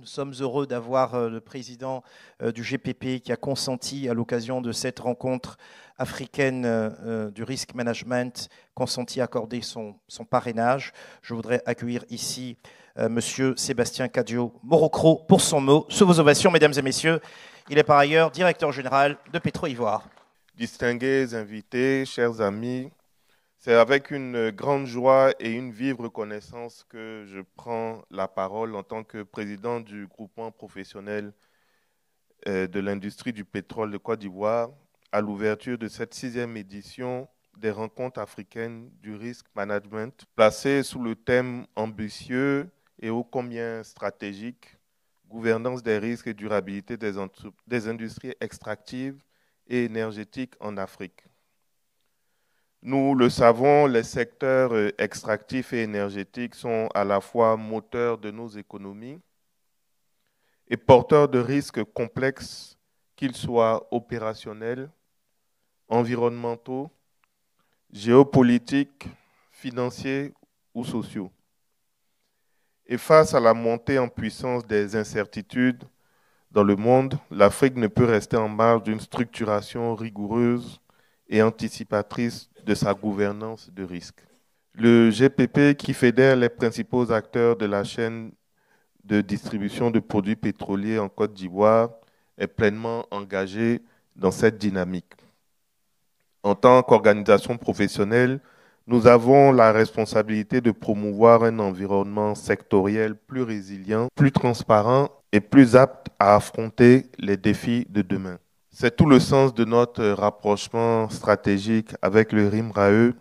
Nous sommes heureux d'avoir le président du GPP qui a consenti à l'occasion de cette rencontre africaine du risk management, consenti à accorder son parrainage. Je voudrais accueillir ici Monsieur Sébastien Cadio-Morocro pour son mot. Sous vos ovations, mesdames et messieurs. Il est par ailleurs directeur général de Petro-Ivoire. Distingués invités, chers amis, c'est avec une grande joie et une vive reconnaissance que je prends la parole en tant que président du groupement professionnel de l'industrie du pétrole de Côte d'Ivoire à l'ouverture de cette 6e édition des rencontres africaines du risk management, placée sous le thème ambitieux et ô combien stratégique, gouvernance des risques et durabilité des industries extractives et énergétiques en Afrique. Nous le savons, les secteurs extractifs et énergétiques sont à la fois moteurs de nos économies et porteurs de risques complexes, qu'ils soient opérationnels, environnementaux, géopolitiques, financiers ou sociaux. Et face à la montée en puissance des incertitudes dans le monde, l'Afrique ne peut rester en marge d'une structuration rigoureuse et anticipatrice de sa gouvernance de risque. Le GPP, qui fédère les principaux acteurs de la chaîne de distribution de produits pétroliers en Côte d'Ivoire, est pleinement engagé dans cette dynamique. En tant qu'organisation professionnelle, nous avons la responsabilité de promouvoir un environnement sectoriel plus résilient, plus transparent et plus apte à affronter les défis de demain. C'est tout le sens de notre rapprochement stratégique avec le RIMRAE,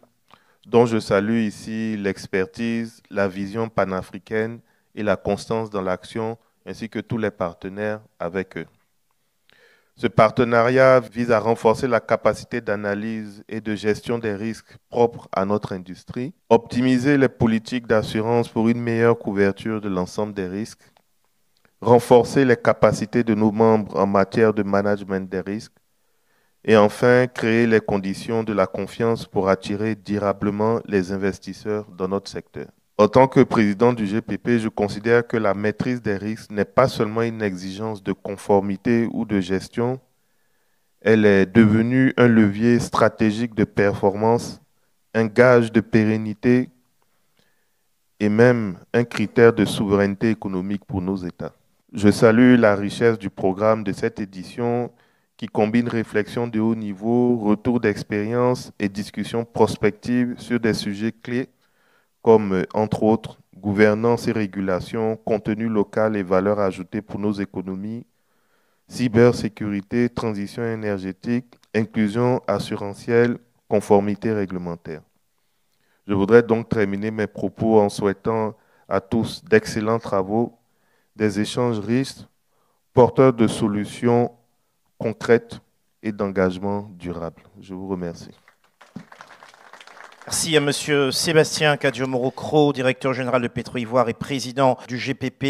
dont je salue ici l'expertise, la vision panafricaine et la constance dans l'action, ainsi que tous les partenaires avec eux. Ce partenariat vise à renforcer la capacité d'analyse et de gestion des risques propres à notre industrie, optimiser les politiques d'assurance pour une meilleure couverture de l'ensemble des risques, renforcer les capacités de nos membres en matière de management des risques et enfin créer les conditions de la confiance pour attirer durablement les investisseurs dans notre secteur. En tant que président du GPP, je considère que la maîtrise des risques n'est pas seulement une exigence de conformité ou de gestion, elle est devenue un levier stratégique de performance, un gage de pérennité et même un critère de souveraineté économique pour nos États. Je salue la richesse du programme de cette édition qui combine réflexion de haut niveau, retour d'expérience et discussions prospectives sur des sujets clés comme, entre autres, gouvernance et régulation, contenu local et valeur ajoutée pour nos économies, cybersécurité, transition énergétique, inclusion assurantielle, conformité réglementaire. Je voudrais donc terminer mes propos en souhaitant à tous d'excellents travaux, des échanges riches, porteurs de solutions concrètes et d'engagement durable. Je vous remercie. Merci à Monsieur Sébastien Cadio-Morocro, directeur général de Petro-Ivoire et président du GPP.